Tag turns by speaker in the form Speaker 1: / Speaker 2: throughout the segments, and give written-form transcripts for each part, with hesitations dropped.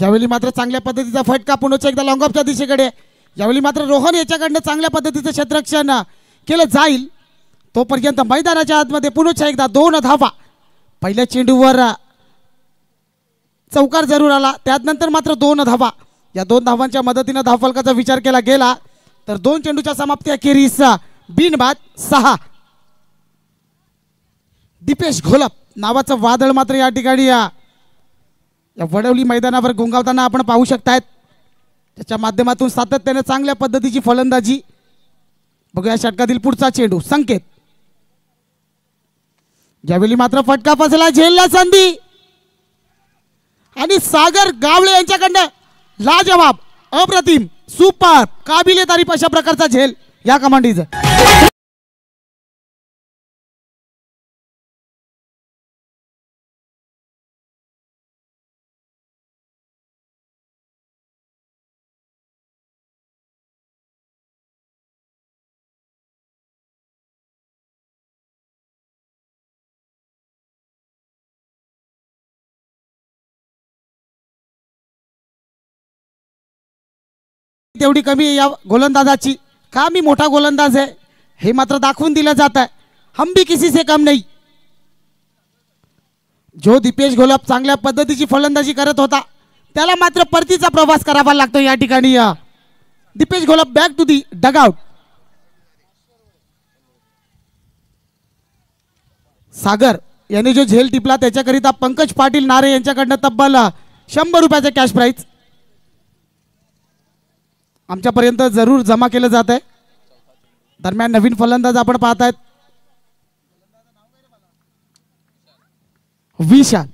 Speaker 1: यावेळी मात्र चांगल्या पद्धतीचा फटका पुन्हा एकदा लॉंग ऑफच्या दिशेकडे. यावेळी मात्र रोहन याच्याकडनं चांगल्या पद्धतीचं क्षेत्ररक्षण केलं जाईल. तोपर्यंत मैदानाच्या आतमध्ये पुन्हा एकदा 2 धावा. पहिल्या चेंडूवर चौकार जरूर आला, त्यानंतर मात्र 2 धावा. या 2 धावांच्या मदतीने धावफलकाचा विचार केला गेला तर 2 चेंडूच्या समाप्ती अखेरीस बिनबाद 6. दीपेश घोलप नावाचं वादळ मात्र या ठिकाणी या वडवली मैदानावर गुंगावताना आपण पाहू शकतायत. त्याच्या माध्यमातून सातत्याने चांगल्या पद्धतीची फलंदाजी. बघूया षटकातील पुढचा चेंडू. संकेत यावेळी मात्र फटका फसला, झेलला संधी आणि सागर गावळे यांच्याकडनं लाजवाब, अप्रतिम, सुपर, काबिले तारीफ अशा प्रकारचा झेल या कमांडीचा. तेवढी कमी या गोलंदाजाची. का मी मोठा गोलंदाज आहे हे मात्र दाखवून दिलं जात आहे. हम भी किसी से कम नहीं. जो दीपेश घोलप चांगल्या पद्धतीची फलंदाजी करत होता त्याला मात्र परतीचा प्रवास करावा लागतो या ठिकाणी. Dipesh Gholap back to the dugout. Sagar याने जो झेल टिपला त्याच्याकरिता पंकज पाटील नारे यांच्याकडनं तब्बल 100 रुपयाचे कॅश प्राइज आमच्यापर्यंत जरूर जमा केलं जात आहे. दरम्यान नवीन फलंदाज आपण पाहतायत विशाल.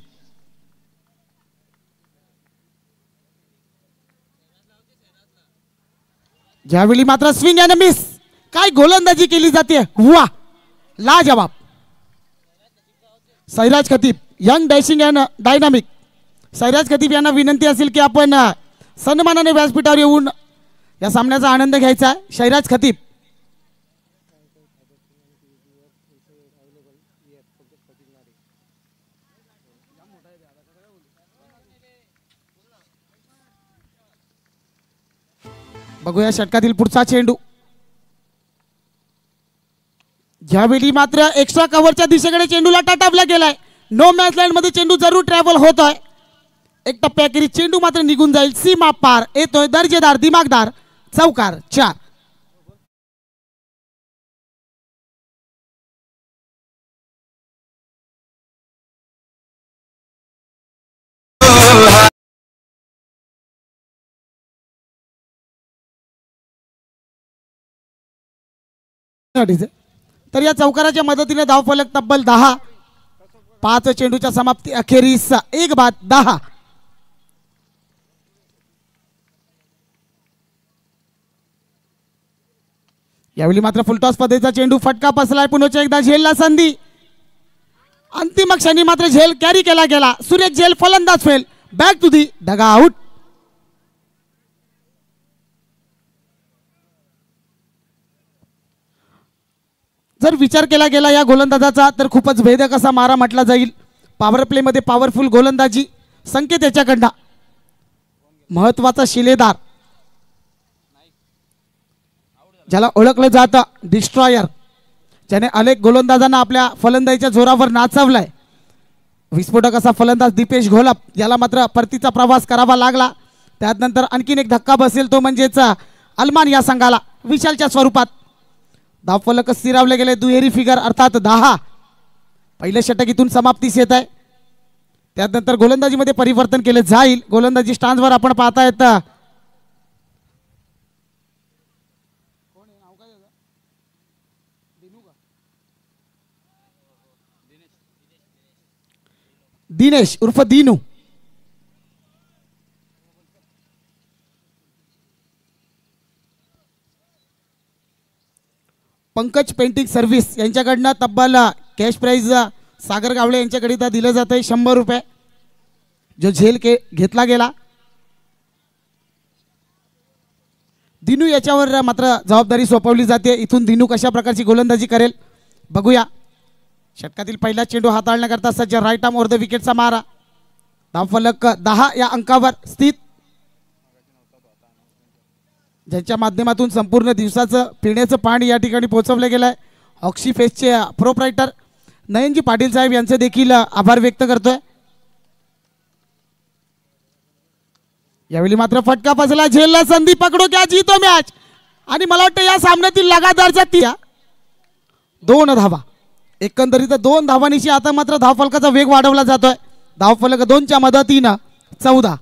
Speaker 1: ज्यावेळी मात्र स्विंग अँड मिस. काय गोलंदाजी केली जाते, वा लाजवाब. Sairaj Khatib young dashing and dynamic. Sairaj Khatib यांना विनंती असेल की आपण सन्मानाने व्यासपीठावर येऊन या सामन्याचा आनंद घ्यायचा आहे. शैराज खतीब बघूया षटकातील पुढचा चेंडू. ज्यावेळी मात्र एक्स्ट्रा कव्हरच्या दिशेकडे चेंडूला टाटावला गेलाय. नो मॅच लाईन मध्ये चेंडू जरूर ट्रॅव्हल होत आहे. एक टप्प्याखेरीज चेंडू मात्र निघून जाईल. सीमा पार येतोय दर्जेदार दिमागदार चौकार 4. तर या चौकाराच्या मदतीने धावफलक तब्बल 10. 5 चेंडूच्या समाप्ती अखेरीस 1 बाद 10. यावेळी मात्र फुलटॉस पद्धतीचा चेंडू फटका बसलाय. पुन्हा एकदा झेलला संधी. अंतिम क्षणी मात्र झेल कॅरी केला गेला. सुरेख झेल, फलंदाज fail. Back to the dugout. जर विचार केला गेला या गोलंदाजाचा तर खूपच भेदक असा मारा म्हटला जाईल. पॉवर प्ले मध्ये पॉवरफुल गोलंदाजी. संकेत याच्याकडनं महत्वाचा शिलेदार, ज्याला ओळखलं जातं डिस्ट्रॉयर, ज्याने अनेक गोलंदाजांना आपल्या फलंदाजीच्या जोरावर नाचवलाय. विस्फोटक असा फलंदाज दीपेश घोलप याला मात्र परतीचा प्रवास करावा लागला. त्यानंतर आणखीन एक धक्का बसेल तो म्हणजेच अलमान या संघाला विशालच्या स्वरूपात. धावफलक स्थिरावले गेले. दुहेरी फिगर अर्थात 10. पहिल्या षटक इथून समाप्तीस येत आहे. त्यानंतर गोलंदाजीमध्ये परिवर्तन केले जाईल. गोलंदाजी स्टांजवर आपण पाहतायत दिनेश उर्फ दिनू. पंकज पेंटिंग सर्व्हिस यांच्याकडनं तब्बल कॅश प्राइज सागर गावळे यांच्याकरिता दिलं जात आहे 100 रुपये. जो झेल घेतला गेला. दिनू याच्यावर मात्र जबाबदारी सोपवली जाते. इथून दिनू कशा प्रकारची गोलंदाजी करेल बघूया. षटकातील पहिला चेंडू हाताळण्याकरता सज्ज. राईट आर्म ओव्हर द विकेटचा मारा. धावफलक 10 या अंकावर स्थित, ज्यांच्या माध्यमातून संपूर्ण दिवसाचं पिण्याचं पाणी या ठिकाणी पोहोचवलं गेलं आहे. ऑक्सीफेसचे प्रोप्रायटर नयनजी पाटील साहेब यांचे देखील आभार व्यक्त करतोय. यावेळी मात्र फटका बसला, झेलला संधी, पकडो क्या जीतो मॅच. आणि मला वाटतं या सामन्यातील लगातारच्या 2 धावा, एकंदरीत 2 धावांनिशी आता मात्र धावफलकाचा वेग वाढवला जातोय. धावफलक 2च्या मदतीनं 14.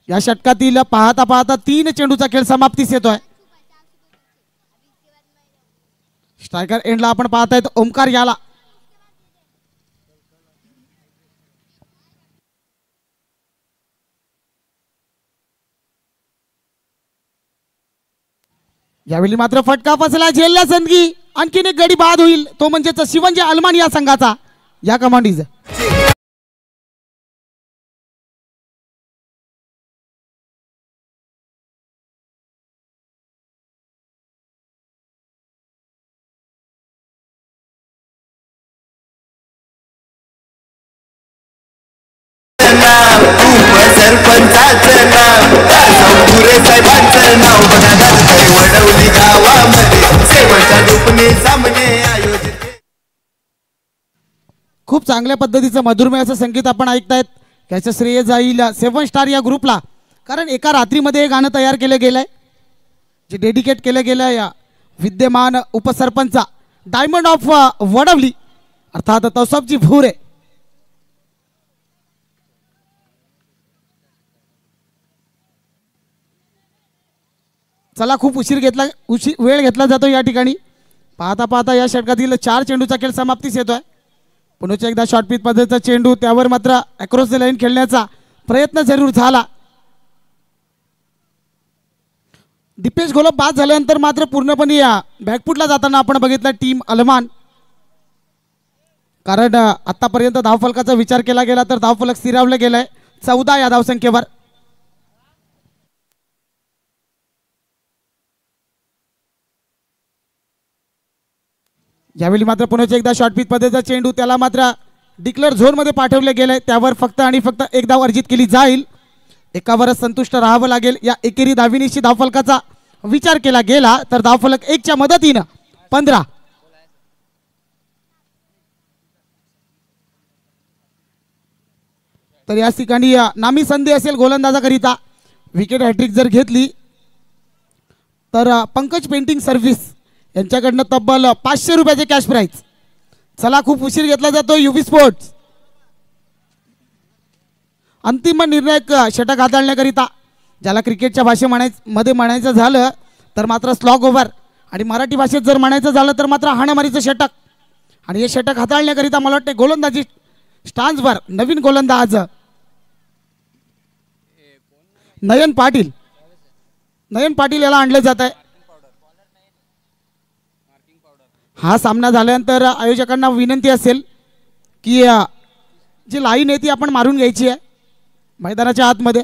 Speaker 1: या षटकातील पाहता पाहता 3 चेंडूचा खेळ समाप्तीस येतोय. स्ट्रायकर एंडला आपण पाहतायत ओमकार याला. यावेळी मात्र फटका बसला, झेलला संधी, आणखीन एक गडी बाद होईल, तो म्हणजेच शिवंजी अलमान या संघाचा. या कमांडीज
Speaker 2: सरपंचाचं नाव पुरे साहेबांचं नाव वडवली गावामध्ये सेवाच्या रूपने सामने आयोजित.
Speaker 1: खूप चांगल्या पद्धतीचं मधुरमय असं संगीत आपण ऐकतायत. याचं श्रेय जाईल 7 स्टार या ग्रुपला, कारण एका रात्रीमध्ये हे गाणं तयार केलं गेलंय, जे डेडिकेट केलं गेलं या विद्यमान उपसरपंच डायमंड ऑफ वडवली अर्थात तौसफजी भुरे. चला, खूप वेळ घेतला जातो या ठिकाणी. पाहता पाहता या षटकातील 4 चेंडूचा खेळ समाप्तीस येतोय. पुन्हा एकदा शॉर्ट पिच पद्धतीचा चेंडू, त्यावर मात्र अक्रॉस द लाईन खेळण्याचा प्रयत्न जरूर झाला. दीपेश घोलप बाद झाल्यानंतर मात्र पूर्णपणे या बॅकफुटला जाताना आपण बघितलं टीम अलमान, कारण आतापर्यंत धावफलकाचा विचार केला गेला तर धावफलक स्थिरावलं गेलंय 14 या धावसंख्येवर. यावेळी मात्र पुन्हा एकदा शॉर्ट पिच पद्धतीचा चेंडू, त्याला मात्र डिक्लेअर झोनमध्ये पाठवले गेले, त्यावर फक्त आणि फक्त 1 धाव अर्जित केली जाईल. एकावरच संतुष्ट राहावं लागेल. या एकेरी धावीनिशी धावफलकाचा विचार केला गेला तर धावफलक 1च्या मदतीनं 15. तर या ठिकाणी नामी संधी असेल गोलंदाजाकरिता. विकेट हॅट्रिक जर घेतली तर पंकज पेंटिंग सर्व्हिस यांच्याकडनं तब्बल 500 रुपयाचे कॅश प्राइज. चला, खूप उशीर घेतला जातो. युवी स्पोर्ट्स अंतिम निर्णायक षटक हाताळण्याकरिता, ज्याला क्रिकेटच्या भाषेमध्ये म्हणायचं झालं तर मात्र स्लॉग ओव्हर, आणि मराठी भाषेत जर म्हणायचं झालं तर मात्र हाणामारीचं षटक. आणि हे षटक हाताळण्याकरिता मला वाटते गोलंदाजी स्टान्सवर नवीन गोलंदाज नयन पाटील याला आणलं जात आहे. हा सामना झाल्यानंतर आयोजकांना विनंती असेल की जी लाईन आहे ती आपण मारून घ्यायची आहे मैदानाच्या आतमध्ये.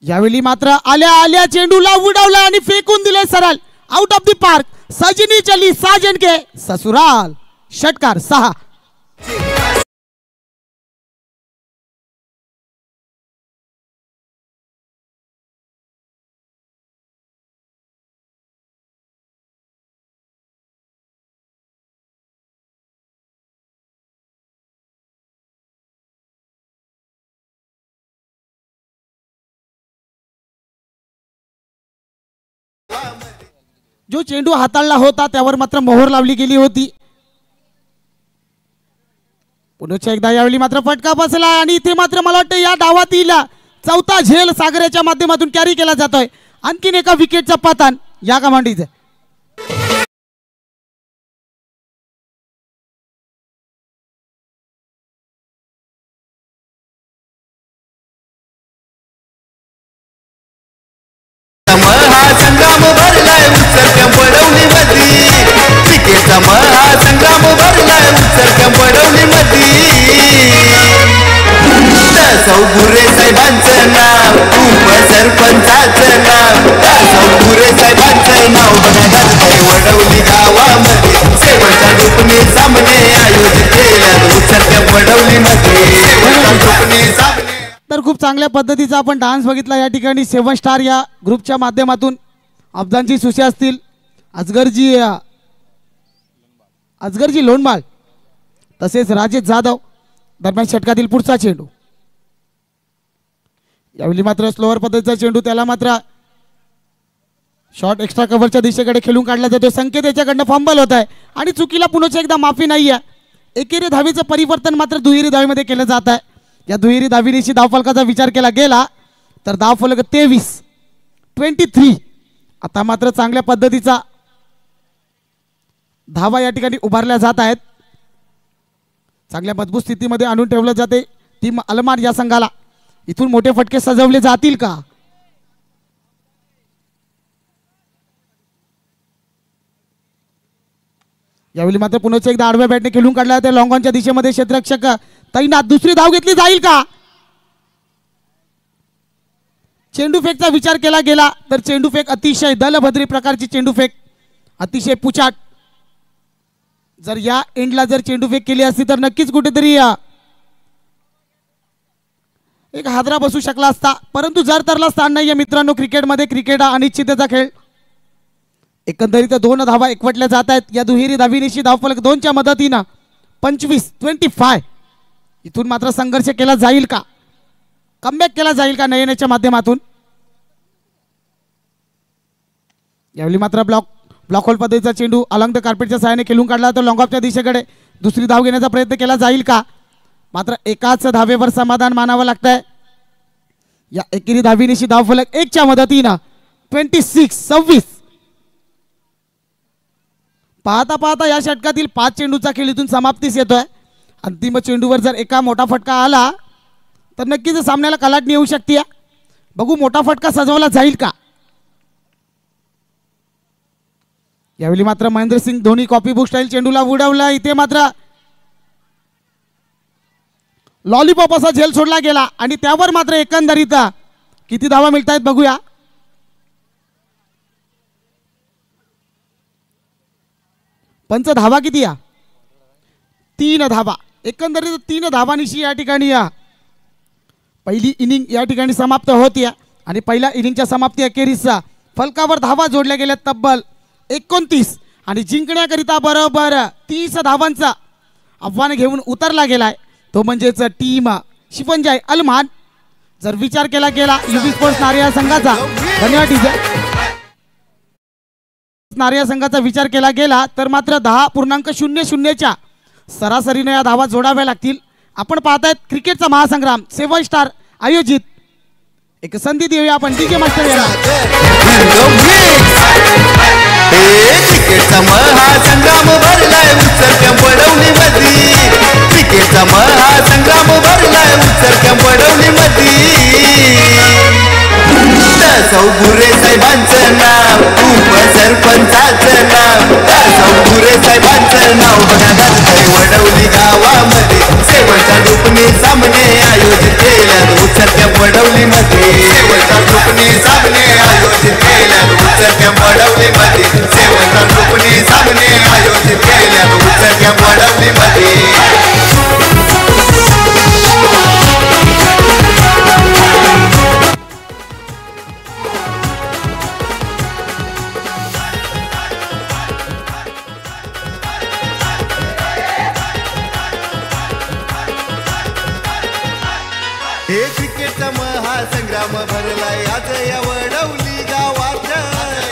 Speaker 1: यावेळी मात्र आल्या चेंडूला उडवला आणि फेकून दिले सरळ आउट ऑफ द पार्क. सजनी चली साजन के ससुराल. षटकार 6. जो चेंडू हाताळला होता त्यावर मात्र मोहर लावली गेली होती. पुन्हा एकदा यावेळी मात्र फटका बसला आणि इथे मात्र मला वाटतं या डावातील 4था झेल सागराच्या माध्यमातून कॅरी केला जातोय. आणखीन एका विकेटचा पतन या कमांडीचे.
Speaker 2: संग्राम भरलाय उचलत्या पडवली मधी, क्रिकेटचा महासंग्राम भरलाय उचलत्या पडवली मधी. सौगुरे साहेबांचं नाव, उपसरपंचाचं नाव, सौगुरे साहेबांचं नाव.
Speaker 1: चांगल्या पद्धतीचा आपण डान्स बघितला या ठिकाणी 7 स्टार या ग्रुपच्या माध्यमातून. अफजानजी सुशे असतील, अजगरजी लोणमाळ तसेच राजेश जाधव. दरम्यान षटकातील पुढचा चेंडू. यावेळी मात्र स्लोअर पद्धतीचा चेंडू, त्याला मात्र शॉट एक्स्ट्रा कव्हरच्या दिशेकडे खेळून काढला जातो. संकेत याच्याकडनं फंबल होत आहे आणि चुकीला पुन्हा एकदा माफी नाही आहे. एकेरी धावीचं परिवर्तन मात्र दुहेरी धावीमध्ये केलं जात आहे. या दुहेरी धावीनिशी धावफलकाचा विचार केला गेला तर धावफलक 23. आता मात्र चांगल्या पद्धतीचा धावा या ठिकाणी उभारल्या जात आहेत. चांगल्या मजबूत स्थितीमध्ये आणून ठेवलं जाते टीम अलमार या संघाला. इथून मोठे फटके सजवले जातील का? यावेळी मात्र पुन्हा एकदा आडव्या बॅटने खेळून काढला त्या लॉंग ऑनच्या दिशेमध्ये क्षेत्ररक्षक तैनात. दुसरी धाव घेतली जाईल का? चेंडू फेकचा विचार केला गेला तर चेंडू फेक अतिशय दलभद्री प्रकारची चेंडू फेक, अतिशय पुचाट. जर या एंडला जर चेंडू फेक केली असती तर नक्कीच कुठेतरी एक हादरा बसू शकला असता. परंतु जर तरला स्थान नाही मित्रांनो क्रिकेटमध्ये. क्रिकेट हा अनिश्चिततेचा खेळ. एकंदरीत 2 धावा एकवटल्या जात आहेत. या दुहेरी धावीनिशी धावफलक 2च्या मदतीनं 25. इथून मात्र संघर्ष केला जाईल का? कमबॅक केला जाईल का नयनाच्या माध्यमातून? यावेळी मात्र ब्लॉक होल पद्धतीचा चेंडू अलॉंग द कार्पेटच्या सहाय्याने खेळून काढला तर लॉंग ऑफच्या दिशेकडे दुसरी धाव घेण्याचा प्रयत्न केला जाईल का? मात्र एकाच धावेवर समाधान मानावं लागतंय. या एकेरी धावीनिशी धावफलक 1च्या मदतीनं 26. पाहता पाहता या षटकातील 5 चेंडूचा खेळ इथून समाप्तीस येतोय. अंतिम चेंडूवर जर एका मोठा फटका आला तर नक्कीच सामन्याला कलाटणी येऊ शकते. बघू मोठा फटका सजवला जाईल का? यावेळी मात्र Mahendra Singh Dhoni copybook style चेंडूला उडवला. इथे मात्र लॉलीपॉप असा झेल सोडला गेला आणि त्यावर मात्र एकंदरीत किती धावा मिळत आहेत बघूया. पंच धावा किती या? 3 धावा. एकंदरीत 3 धावांनिशी या ठिकाणी पहिली इनिंग या ठिकाणी समाप्त होती आणि पहिल्या इनिंगच्या समाप्ती अखेरीस फलकावर धावा जोडल्या गेल्या तब्बल 29 आणि जिंकण्याकरिता बरोबर 30 धावांचा आव्हान घेऊन उतरला गेलाय तो म्हणजेच टीम शिफंजाई अलमान. जर विचार केला गेला युबी स्पोर्ट्स नारिया संघाचा, धन्यवाद नारिया संघाचा विचार केला गेला तर मात्र 10.00च्या सरासरीने या धावा जोडाव्या लागतील. आपण पाहतायत क्रिकेटचा महासंग्राम 7 स्टार आयोजित. एक संधी देऊया आपण डीजे मास्टर याला.
Speaker 2: क्रिकेटचा महासंग्राम भरलाय उचलत्या पडवणीमध्ये. क्रिकेटचा महासंग्राम भरलाय उचलत्या पडवणीमध्ये. चौगुरे साहेबांचं नाव, उपसरपंचाचं नाव. चौगुरे साहेबांचं नाव बघा गाजतंय वडवली गावामध्ये. सेवनच्या दुपणी सामने आयोजित केल्यात उचलत्या पडवलीमध्ये. सेवनच्या दुपणी सामने आयोजित केल्यात उचलत्या पडवलीमध्ये. सेवनच्या दुपणी सामने आयोजित केल्यात उचलत्या पडवलीमध्ये. हे क्रिकेटचा महासंग्राम भरलाय आज या वडवली गावात.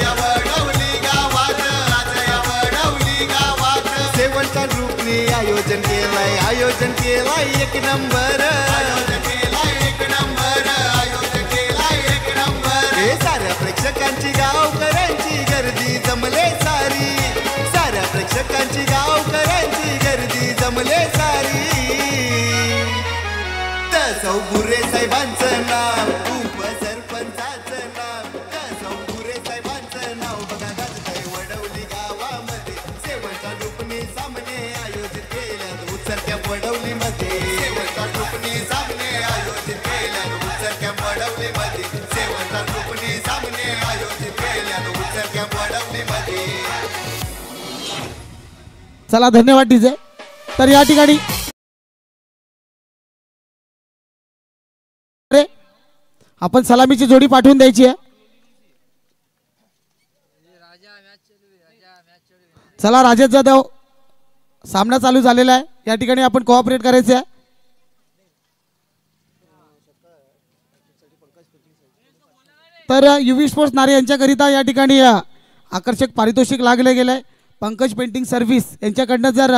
Speaker 2: या वडवली गावात, आज या वडवली गावात. सेवनच्या ग्रुपने आयोजन केलाय एक नंबर. आयोजन केलाय एक नंबर. आयोजन केलाय एक नंबर. हे साऱ्या प्रेक्षकांची गावकऱ्यांची गर्दी जमले सारी. साऱ्या प्रेक्षकांची गावकऱ्यांची गर्दी जमले सारी. चौगुरे साहेबांचं नाव, उपसरपंचाचं नाव. चौगुरे साहेबांचं नाव बघा गाजतंय वडवली गावामध्ये. सेवनच्या दुपणी सामने आयोजित केल्यात उचलत्या पडवलीमध्ये. सेवनच्या दुपणी सामने आयोजित केल्यात उचलत्या पडवलीमध्ये. सेवनच्या दुपणी सामने आयोजित केल्यात उचलत्या पडवलीमध्ये.
Speaker 1: चला धन्यवाद डीजे. तर या ठिकाणी आपण सलामीची जोडी पाठवून द्यायची आहे. चला राजेश जाधव, सामना चालू झालेला आहे. या ठिकाणी आपण कोऑपरेट करायचं आहे. तर युवी स्पोर्ट्स नारे यांच्याकरिता या ठिकाणी आकर्षक पारितोषिक लागले गेले. पंकज पेंटिंग सर्व्हिस यांच्याकडनं जर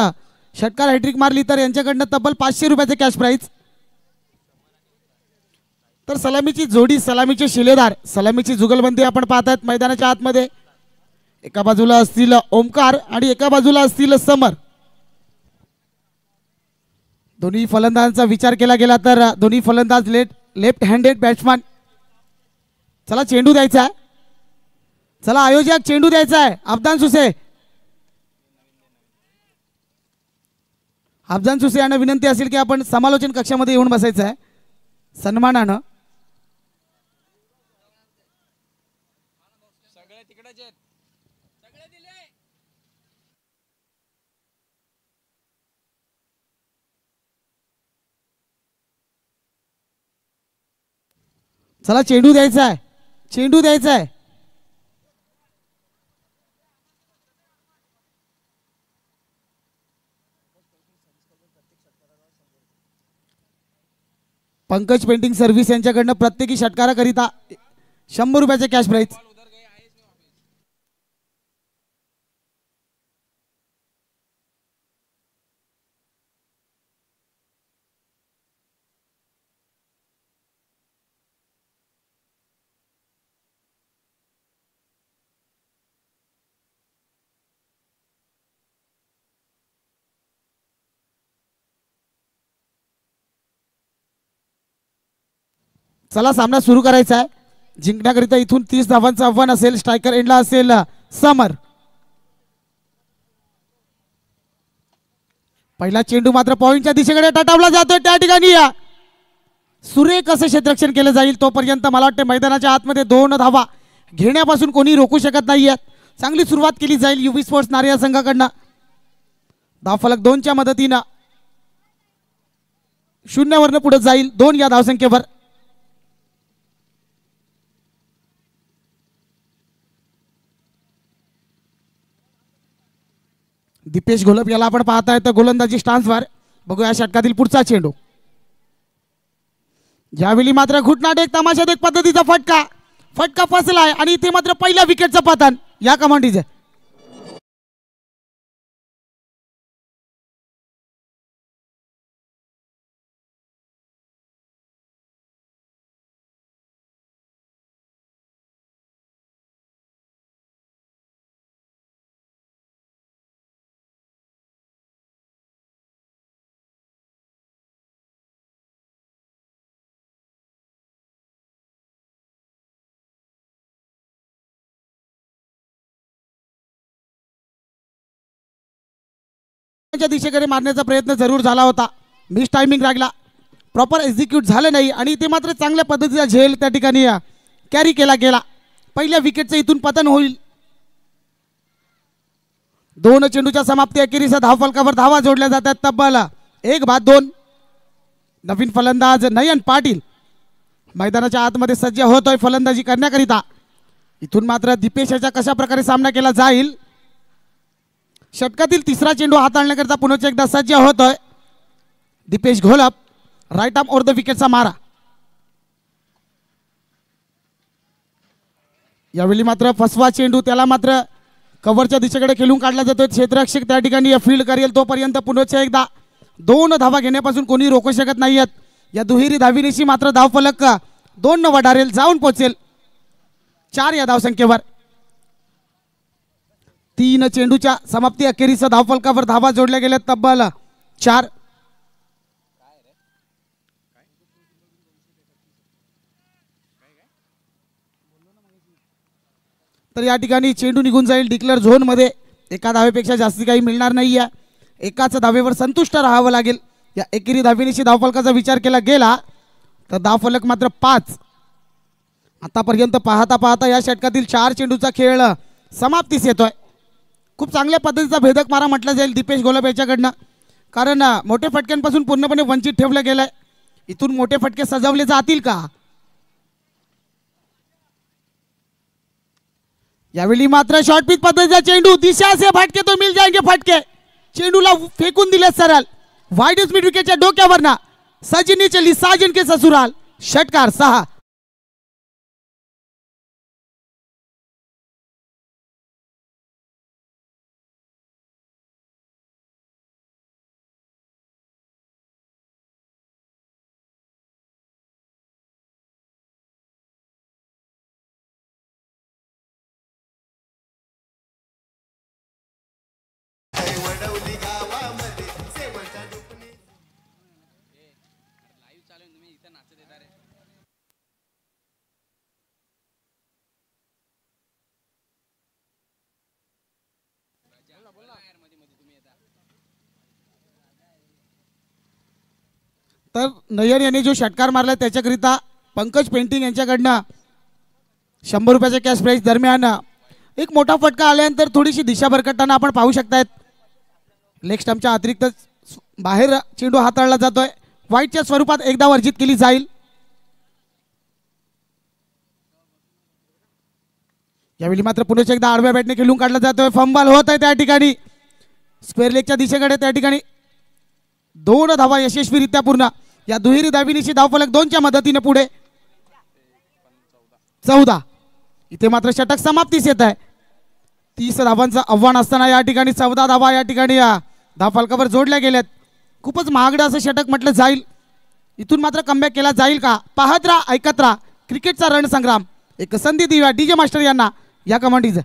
Speaker 1: षटकार हॅट्रिक मारली तर यांच्याकडनं तब्बल 500 रुपयाचे कॅश प्राइज. तर सलामीची जोडी, सलामीचे शिलेदार, सलामीची जुगलबंदी आपण पाहतात मैदानाच्या आतमध्ये. एका बाजूला असतील ओमकार आणि एका बाजूला असतील समर. दोन्ही फलंदाजांचा विचार केला गेला तर दोन्ही फलंदाज लेफ्ट हँडेड बॅट्समॅन. चला चेंडू द्यायचा आहे. चला आयोजक चेंडू द्यायचा आहे. अफजान सुसे, अफजान सुसे यांना विनंती असेल की आपण समालोचन कक्षामध्ये येऊन बसायचं आहे सन्मानानं. चला चेंडू द्यायचा आहे, चेंडू द्यायचा आहे. पंकज पेंटिंग सर्व्हिस यांच्याकडनं प्रत्येकी षटकाराकरिता 100 रुपयाचे कॅश प्राइज. चला सामना सुरू करायचा आहे. जिंकण्याकरिता इथून 30 धावांचं आव्हान असेल. स्ट्रायकर एंडला असेल समर. पहिला चेंडू मात्र पॉइंटच्या दिशेकडे टटावला जातोय. त्या ठिकाणी सुरेख असे क्षेत्ररक्षण केलं जाईल. तोपर्यंत मला वाटते मैदानाच्या आतमध्ये 2 धावा घेण्यापासून कोणी रोखू शकत नाहीये. चांगली सुरुवात केली जाईल युवी स्पोर्ट्स नारे या संघाकडनं. धावफलक 2च्या मदतीनं 0 वरनं पुढे जाईल 2 या धावसंख्येवर. दीपेश घोलप याला आपण पाहताय तर गोलंदाजी स्टान्सवर. बघूया षटकातील पुढचा चेंडू. यावेळी मात्र घुटनाट एक तमाशात पद्धतीचा फटका फसलाय आणि इथे मात्र पहिल्या विकेटचं पतन या कमांडीचे. दिशेकडे मारण्याचा प्रयत्न जरूर झाला होता. मिस टायमिंग लागला, प्रॉपर एक्झिक्यूट झालं नाही आणि ते मात्र चांगल्या पद्धतीचा झेल त्या ठिकाणी कॅरी केला गेला. पहिल्या विकेटचं इथून पतन होईल. 2 चेंडूच्या समाप्ती अखेरीस धावफलकावर धावा जोडल्या जातात. तब्बल 1-2. नवीन फलंदाज नयन पाटील मैदानाच्या आतमध्ये सज्ज होतोय फलंदाजी करण्याकरिता. इथून मात्र दीपेशचा कशा प्रकारे सामना केला जाईल. षटकातील 3रा चेंडू हाताळण्याकरिता पुन्हा एकदा सज्ज होतोय Dipesh Gholap. Right arm over the विकेटचा मारा. यावेळी मात्र फसवा चेंडू, त्याला मात्र कव्हरच्या दिशेकडे खेळून काढला जातोय. क्षेत्ररक्षक त्या ठिकाणी फील्ड करेल तोपर्यंत पुन्हा एकदा 2 धावा घेण्यापासून कोणी रोखू शकत नाहीयेत. या दुहेरी धाविनेशी मात्र धावफलक 2 न वडारेल, जाऊन पोहोचेल 4 या धावसंख्येवर. 3 चेंडूच्या समाप्ती अखेरीस धावफलकावर धावा जोडल्या गेल्या तब्बल 4. तर या ठिकाणी चेंडू निघून जाईल डिक्लेअर झोन मध्ये. एका धावेपेक्षा जास्ती काही मिळणार नाहीये. एकाच धावेवर संतुष्ट राहावं लागेल. या एकेरी धाविनेशी धावफलकाचा विचार केला गेला तर धावफलक मात्र 5. आतापर्यंत पाहता पाहता या षटकातील 4 चेंडूचा खेळ समाप्तीस येतोय. खूप चांगल्या पद्धतीचा भेदक मारा म्हटलं जाईल दीपेश घोलप याच्याकडनं, कारण मोठे फटक्यांपासून पूर्णपणे वंचित ठेवलं गेलंय. इथून मोठे फटके सजवले जातील का? यावेळी मात्र शॉर्ट पिच पद्धतीचा चेंडू, दिशा से फटके तो मिल जाएंगे फटके, चेंडूला फेकून दिले सरळ वाईड मिड विकेटच्या डोक्यावरना. सजिनी चली साजन के ससुराल, षटकार 6. तर नयन यांनी जो षटकार मारला त्याच्याकरिता पंकज पेंटिंग यांच्याकडनं 100 रुपयाचे कॅश प्राइज. दरम्यान एक मोठा फटका आल्यानंतर थोडीशी दिशा भरकटताना आपण पाहू शकतायत. लेग स्टंपच्या अतिरिक्त बाहेर चेंडू हाताळला जातोय. वाईटच्या स्वरूपात एकदा वर्जित केली जाईल. यावेळी मात्र पुन्हा एकदा आडव्या बॅटने खेळून काढला जातोय. फंबल होत आहे त्या ठिकाणी स्क्वेअर लेगच्या दिशेकडे. त्या ठिकाणी 2 धावा यशस्वीरित्या पूर्ण. या दुहेरी धावीनिशी धावफलक 2च्या मदतीने पुढे 14. इथे मात्र षटक समाप्तीस येत आहे. 30 धावांचं आव्हान असताना या ठिकाणी 14 धावा या ठिकाणी धावफलकावर जोडल्या गेल्यात. खूपच महागडं असं षटक म्हटलं जाईल. इथून मात्र कमबॅक केला जाईल का? पाहत राहा, ऐकत राहा क्रिकेटचा रणसंग्राम. एक संधी देऊया डीजे मास्टर यांना या कमांडीज.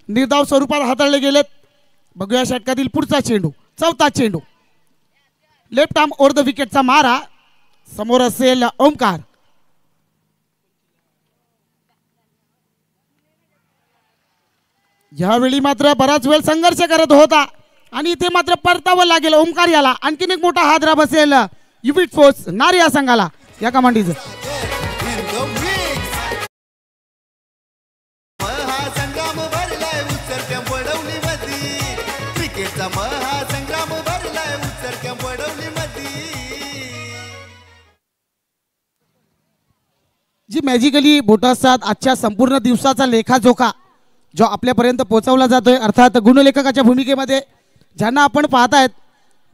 Speaker 1: निर्धाव स्वरूपात हाताळले गेलेत. बघूया षटकातील पुढचा चेंडू, 4था चेंडू. लेफ्ट आर्म ओव्हर द विकेटचा मारा. समोर असेल ओमकार. यावेळी मात्र बराच वेळ संघर्ष करत होता आणि इथे मात्र परतावं लागेल ओमकार याला. आणखीन एक मोठा हादरा बसेल युविट फोर्स नारी या संघाला या कमांडीचं. जी मॅजिकली बोटं असतात आजच्या संपूर्ण दिवसाचा लेखाजोखा जो आपल्यापर्यंत पोहोचवला जातोय, अर्थात गुणलेखकाच्या भूमिकेमध्ये ज्यांना आपण पाहतायत,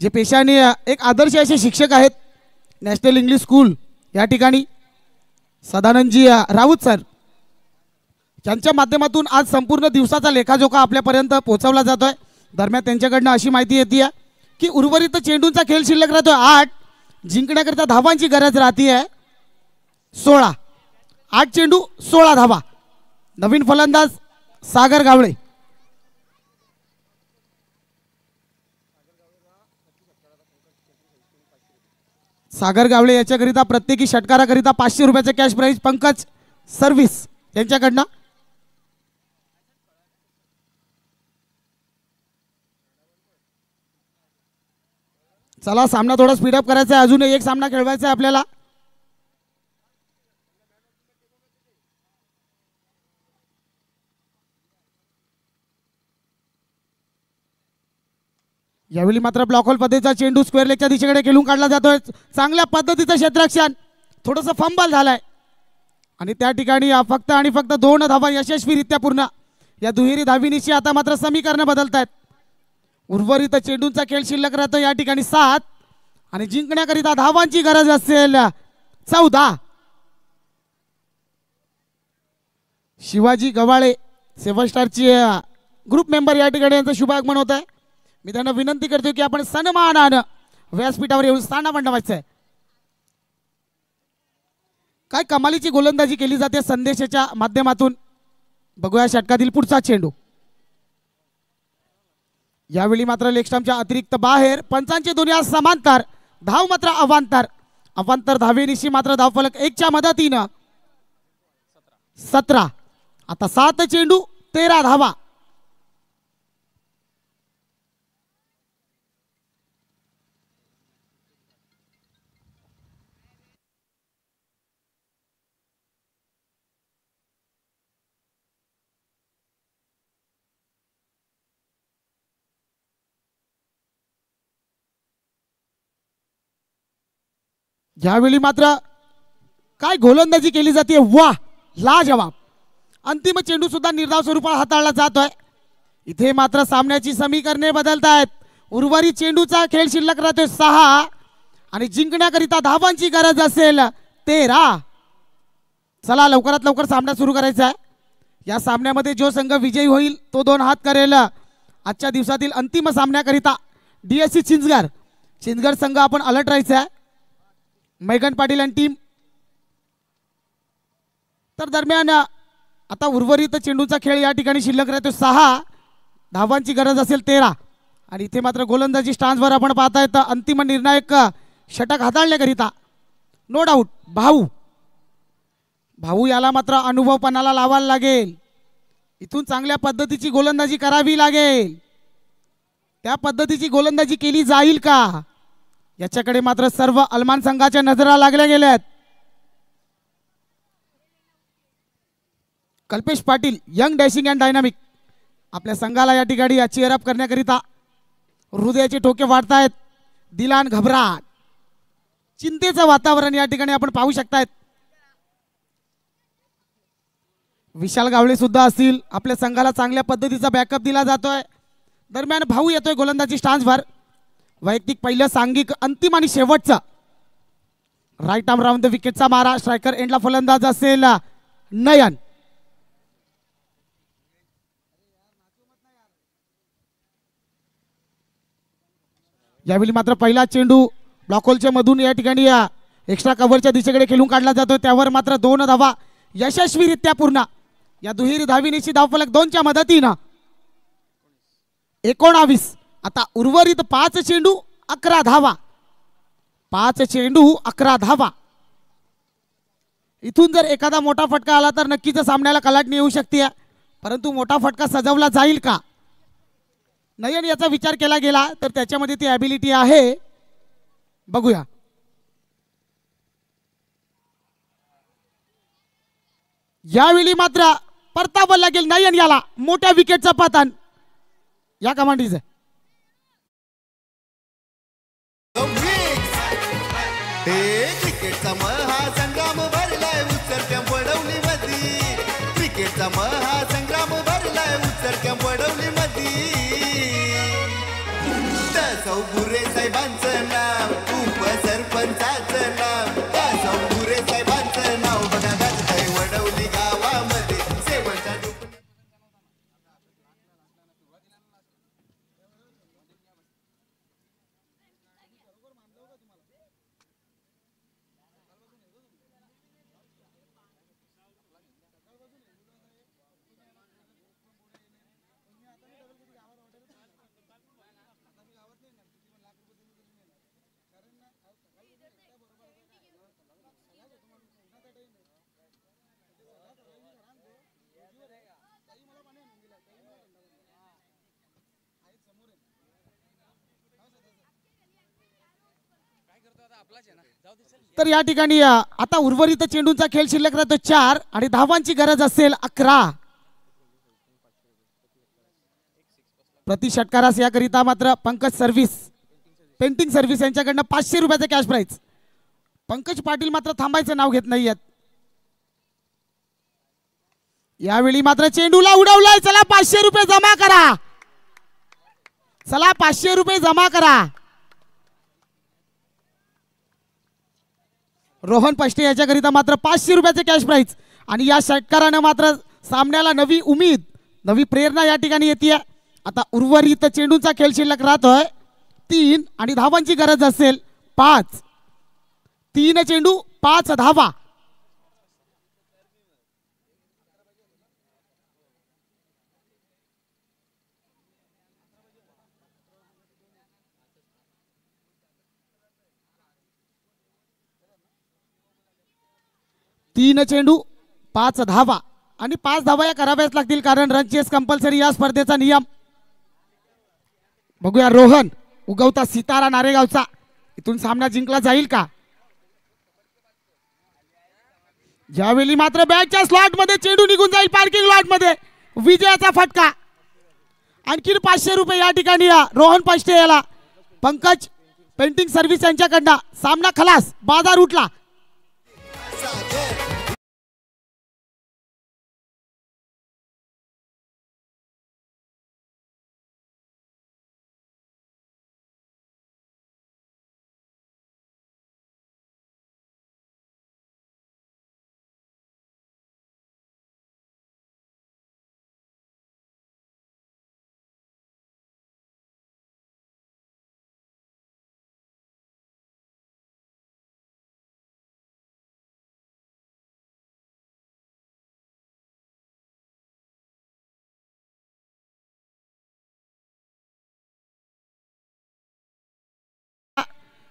Speaker 1: जे पेशाने एक आदर्श असे शिक्षक आहेत, नॅशनल इंग्लिश स्कूल या ठिकाणी सदानंदजी राऊत सर, ज्यांच्या माध्यमातून आज संपूर्ण दिवसाचा लेखाजोखा आपल्यापर्यंत पोहोचवला जातोय. दरम्यान त्यांच्याकडनं अशी माहिती येते की उर्वरित चेंडूंचा खेळ शिल्लक राहतोय 8, जिंकण्याकरिता धावांची गरज राहते 16. 8 चेंडू 16 धावा. नवीन फलंदाज सागर गावळे. सागर गावळे याच्याकरिता प्रत्येकी षटकाराकरिता 500 रुपयाचे कॅश प्राइज पंकज सर्व्हिस यांच्याकडनं. चला सामना थोडा स्पीडअप करायचा आहे, अजून एक सामना खेळवायचा आहे आपल्याला. यावेळी मात्र ब्लॉक होल पद्धतीचा चेंडू स्क्वेअर लेगच्या दिशेकडे खेळून काढला जातोय. चांगल्या पद्धतीचं क्षेत्ररक्षण, थोडंसं फंबल झालाय आणि त्या ठिकाणी फक्त आणि फक्त 2 धावा यशस्वीरित्या पूर्ण. या दुहेरी धावीनिशी आता मात्र समीकरण बदलत आहेत. उर्वरित चेंडूंचा खेळ शिल्लक राहतो या ठिकाणी 7 आणि जिंकण्याकरिता धावांची गरज असेल 14. Shivaji Gawale seven स्टारची group member या ठिकाणी यांचं शुभ आगमन होत आहे. मी त्यांना विनंती करतो की आपण सन्मानानं व्यासपीठावर येऊन स्थान मांडवायचं आहे. काय कमालीची गोलंदाजी केली जाते संदेशाच्या माध्यमातून. बघूया षटकातील पुढचा चेंडू. यावेळी मात्र लेग स्टंपच्या अतिरिक्त बाहेर, पंचांचे दोन्ही समांतर, धाव मात्र अवांतर. अवांतर धावेनिशी मात्र धावफलक 1च्या मदतीनं 17. आता 7 चेंडू 13 धावा. यावेळी मात्र काय गोलंदाजी केली जाते, वाह लाजवाब. अंतिम चेंडू सुद्धा निर्धाव स्वरूपात हाताळला जातोय. इथे मात्र सामन्याची समीकरणे बदलतायत. उर्वरित चेंडूचा खेळ शिल्लक राहतोय 6 आणि जिंकण्याकरिता धावांची गरज असेल 13. चला लवकरात लवकर सामना सुरू करायचा आहे. या सामन्यामध्ये जो संघ विजयी होईल तो 2 हात करेल आजच्या दिवसातील अंतिम सामन्याकरिता DSC चिंचगड संघ आपण अलर्ट राहायचं आहे. मैगन पाटील आणि टीम. तर दरम्यान आता उर्वरित चेंडूचा खेळ या ठिकाणी शिल्लक राहतो 6, धावांची गरज असेल 13 आणि इथे मात्र गोलंदाजी स्टान्सवर आपण पाहता येतं. अंतिम निर्णायक षटक हाताळण्याकरिता नो डाऊट भाऊ याला मात्र अनुभवपणाला लावायला लागेल. इथून चांगल्या पद्धतीची गोलंदाजी करावी लागेल. त्या पद्धतीची गोलंदाजी केली जाईल का याच्याकडे मात्र सर्व अलमान संघाच्या नजरा लागल्या गेल्यात. Kalpesh Patil young dashing and dynamic आपल्या संघाला या ठिकाणी चीअर अप करण्याकरिता हृदयाचे ठोके वाढतायत. दिलान घबराट, चिंतेचं वातावरण या ठिकाणी आपण पाहू शकतायत. विशाल गावळे सुद्धा असतील, आपल्या संघाला चांगल्या पद्धतीचा बॅकअप दिला जातोय. दरम्यान भाऊ येतोय गोलंदाजी स्टान्सवर. वैयक्तिक पहिलं सांघिक अंतिम आणि शेवटचं राईट आर्म राऊंड द विकेटचा मारा. स्ट्रायकर एंडला फलंदाज असेल नयन. यावेळी मात्र पहिला चेंडू ब्लॉक होलच्या मधून या ठिकाणी एक्स्ट्रा कव्हरच्या दिशेकडे खेळून काढला जातो. त्यावर मात्र 2 धावा यशस्वीरित्या पूर्ण. या दुहेरी धावीनिशी धावफलक 2च्या मदतीनं 19. आता उर्वरित 5 चेंडू 11 धावा. 5 चेंडू 11 धावा. इथून जर एखादा मोठा फटका आला तर नक्कीच सामन्याला कलाटणी येऊ शकते, परंतु मोठा फटका सजवला जाईल का नयन याचा विचार केला गेला तर त्याच्यामध्ये ती ॲबिलिटी आहे. बघूया. यावेळी मात्र परतावं लागेल नयन याला. मोठ्या विकेटचा पतन या कमांडीचं.
Speaker 2: क्रिकेटचा महासंग्राम भरलाय उत्तर टेम्पो कॅन्सर कॅम्प वडवली मधी दासो बुरे साहेबांचं नाव उपसरपंचाचं नाव दासो बुरे साहेबांचं नाव बघा गाजतंय वडवली गावामध्ये सेवनच्या
Speaker 1: तर या ठिकाणी आता उर्वरित चेंडूंचा खेळ शिल्लक राहतो 4 आणि धावांची गरज असेल 11 प्रति षटकारास. याकरिता मात्र पंकज सर्व्हिस पेंटिंग सर्व्हिस यांच्याकडनं 500 रुपयाचे कॅश प्राइज. पंकज पाटील मात्र थांबायचं नाव घेत नाहीयेत. यावेळी मात्र चेंडूला उडवलाय. चला 500 रुपये जमा करा. चला 500 रुपये जमा करा. रोहन पष्टे याच्याकरिता मात्र 500 रुपयाचे कॅश प्राइज. आणि या षटकाराने मात्र सामन्याला नवी उमेद नवी प्रेरणा या ठिकाणी येते. आता उर्वरित चेंडूंचा खेळ शिल्लक राहतोय 3 आणि धावांची गरज असेल 5. 3 चेंडू 5 धावा. तीन चेंडू 5 धावा आणि 5 धावा या कराव्याच लागतील कारण रन चेस कंपल्सरी या स्पर्धेचा नियम. बघूया रोहन उगवता सितारा नारेगावचा इथून सामना जिंकला जाईल का. ज्यावेळी मात्र बॅटच्या स्लॉट मध्ये चेंडू निघून जाईल पार्किंग लॉट मध्ये. विजयाचा फटका. आणखी 500 रुपये या ठिकाणी रोहन पष्टे याला. पंकज पेंटिंग सर्व्हिस यांच्याकडनं सामना खलास. बाजार उठला.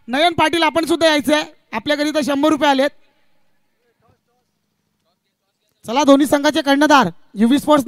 Speaker 1: नयन पाटील आपण सुद्धा यायचंय. आपल्याकडे तर 100 रुपये आलेत. चला दोन्ही संघाचे कर्णधार युवी स्पोर्ट्स